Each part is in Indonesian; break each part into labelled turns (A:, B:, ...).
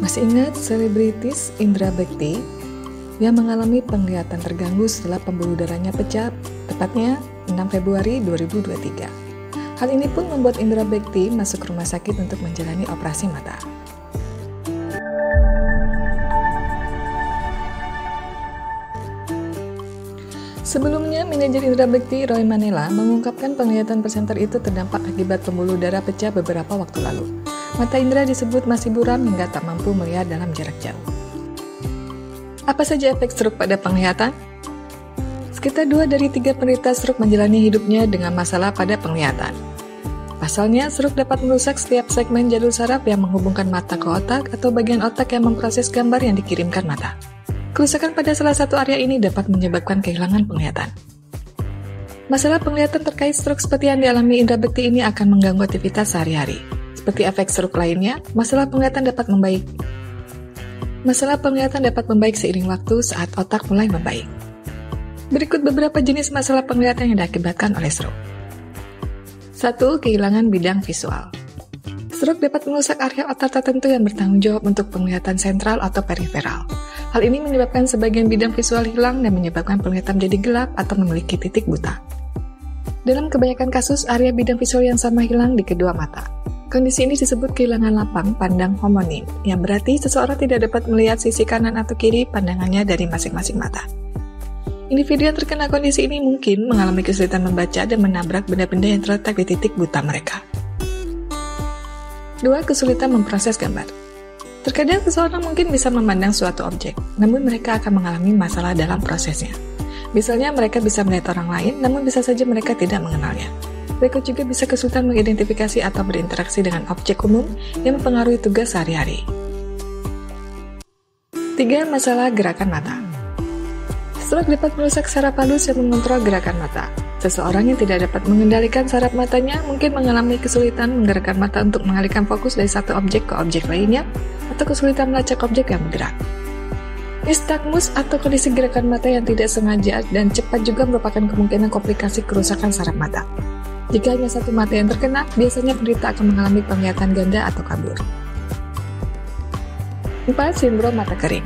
A: Masih ingat selebritis Indra Bekti yang mengalami penglihatan terganggu setelah pembuluh darahnya pecah, tepatnya 6 Februari 2023. Hal ini pun membuat Indra Bekti masuk rumah sakit untuk menjalani operasi mata. Sebelumnya, manajer Indra Bekti, Roy Manela, mengungkapkan penglihatan presenter itu terdampak akibat pembuluh darah pecah beberapa waktu lalu. Mata Indra disebut masih buram hingga tak mampu melihat dalam jarak jauh. Apa saja efek stroke pada penglihatan? Sekitar 2 dari 3 penderita stroke menjalani hidupnya dengan masalah pada penglihatan. Pasalnya, stroke dapat merusak setiap segmen jalur saraf yang menghubungkan mata ke otak atau bagian otak yang memproses gambar yang dikirimkan mata. Kerusakan pada salah satu area ini dapat menyebabkan kehilangan penglihatan. Masalah penglihatan terkait stroke seperti yang dialami Indra Bekti ini akan mengganggu aktivitas sehari-hari. Seperti efek stroke lainnya, masalah penglihatan dapat membaik. Masalah penglihatan dapat membaik seiring waktu saat otak mulai membaik. Berikut beberapa jenis masalah penglihatan yang diakibatkan oleh stroke. 1. Kehilangan bidang visual. Stroke dapat merusak area otak tertentu yang bertanggung jawab untuk penglihatan sentral atau periferal. Hal ini menyebabkan sebagian bidang visual hilang dan menyebabkan penglihatan jadi gelap atau memiliki titik buta. Dalam kebanyakan kasus, area bidang visual yang sama hilang di kedua mata. Kondisi ini disebut kehilangan lapang pandang homonim, yang berarti seseorang tidak dapat melihat sisi kanan atau kiri pandangannya dari masing-masing mata. Individu yang terkena kondisi ini mungkin mengalami kesulitan membaca dan menabrak benda-benda yang terletak di titik buta mereka. 2. Kesulitan memproses gambar. Terkadang seseorang mungkin bisa memandang suatu objek, namun mereka akan mengalami masalah dalam prosesnya. Misalnya mereka bisa melihat orang lain, namun bisa saja mereka tidak mengenalnya. Mereka juga bisa kesulitan mengidentifikasi atau berinteraksi dengan objek umum yang mempengaruhi tugas sehari-hari. 3. Masalah gerakan mata. Stroke dapat merusak saraf halus yang mengontrol gerakan mata. Seseorang yang tidak dapat mengendalikan saraf matanya mungkin mengalami kesulitan menggerakkan mata untuk mengalihkan fokus dari satu objek ke objek lainnya, atau kesulitan melacak objek yang bergerak. Nystagmus atau kondisi gerakan mata yang tidak sengaja dan cepat juga merupakan kemungkinan komplikasi kerusakan saraf mata. Jika hanya satu mata yang terkena, biasanya penderita akan mengalami penglihatan ganda atau kabur. 4. Sindrom mata kering.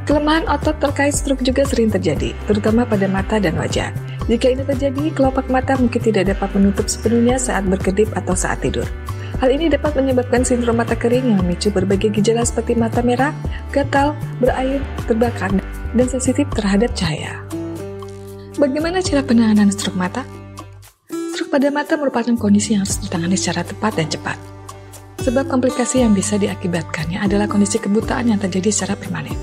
A: Kelemahan otot terkait stroke juga sering terjadi, terutama pada mata dan wajah. Jika ini terjadi, kelopak mata mungkin tidak dapat menutup sepenuhnya saat berkedip atau saat tidur. Hal ini dapat menyebabkan sindrom mata kering yang memicu berbagai gejala seperti mata merah, gatal, berair, terbakar, dan sensitif terhadap cahaya. Bagaimana cara penanganan stroke mata? Stroke pada mata merupakan kondisi yang harus ditangani secara tepat dan cepat. Sebab komplikasi yang bisa diakibatkannya adalah kondisi kebutaan yang terjadi secara permanen.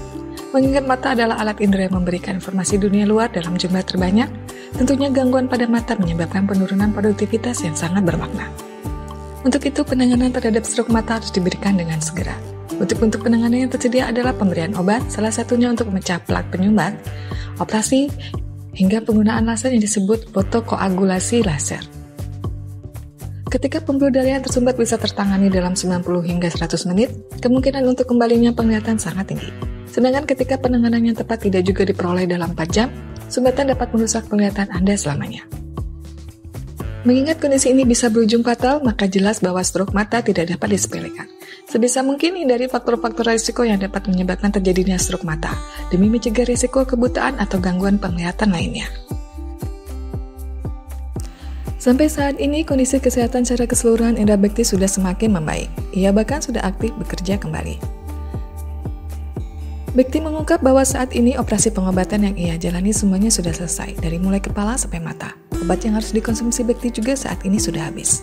A: Mengingat mata adalah alat indera yang memberikan informasi dunia luar dalam jumlah terbanyak, tentunya gangguan pada mata menyebabkan penurunan produktivitas yang sangat bermakna. Untuk itu, penanganan terhadap stroke mata harus diberikan dengan segera. Untuk penanganan yang tersedia adalah pemberian obat, salah satunya untuk memecah plak penyumbat, operasi, hingga penggunaan laser yang disebut fotokoagulasi laser. Ketika pembuluh darah yang tersumbat bisa tertangani dalam 90 hingga 100 menit, kemungkinan untuk kembalinya penglihatan sangat tinggi. Sedangkan ketika penanganan yang tepat tidak juga diperoleh dalam 4 jam, sumbatan dapat merusak penglihatan Anda selamanya. Mengingat kondisi ini bisa berujung fatal, maka jelas bahwa stroke mata tidak dapat disepelekan. Sebisa mungkin hindari faktor-faktor risiko yang dapat menyebabkan terjadinya stroke mata, demi mencegah risiko kebutaan atau gangguan penglihatan lainnya. Sampai saat ini, kondisi kesehatan secara keseluruhan Indra Bekti sudah semakin membaik. Ia bahkan sudah aktif bekerja kembali. Bekti mengungkap bahwa saat ini operasi pengobatan yang ia jalani semuanya sudah selesai, dari mulai kepala sampai mata. Obat yang harus dikonsumsi Bekti juga saat ini sudah habis.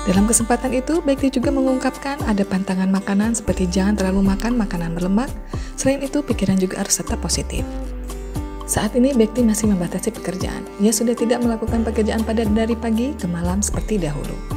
A: Dalam kesempatan itu, Bekti juga mengungkapkan ada pantangan makanan seperti jangan terlalu makan makanan berlemak. Selain itu, pikiran juga harus tetap positif. Saat ini Bekti masih membatasi pekerjaan. Ia sudah tidak melakukan pekerjaan padat dari pagi ke malam seperti dahulu.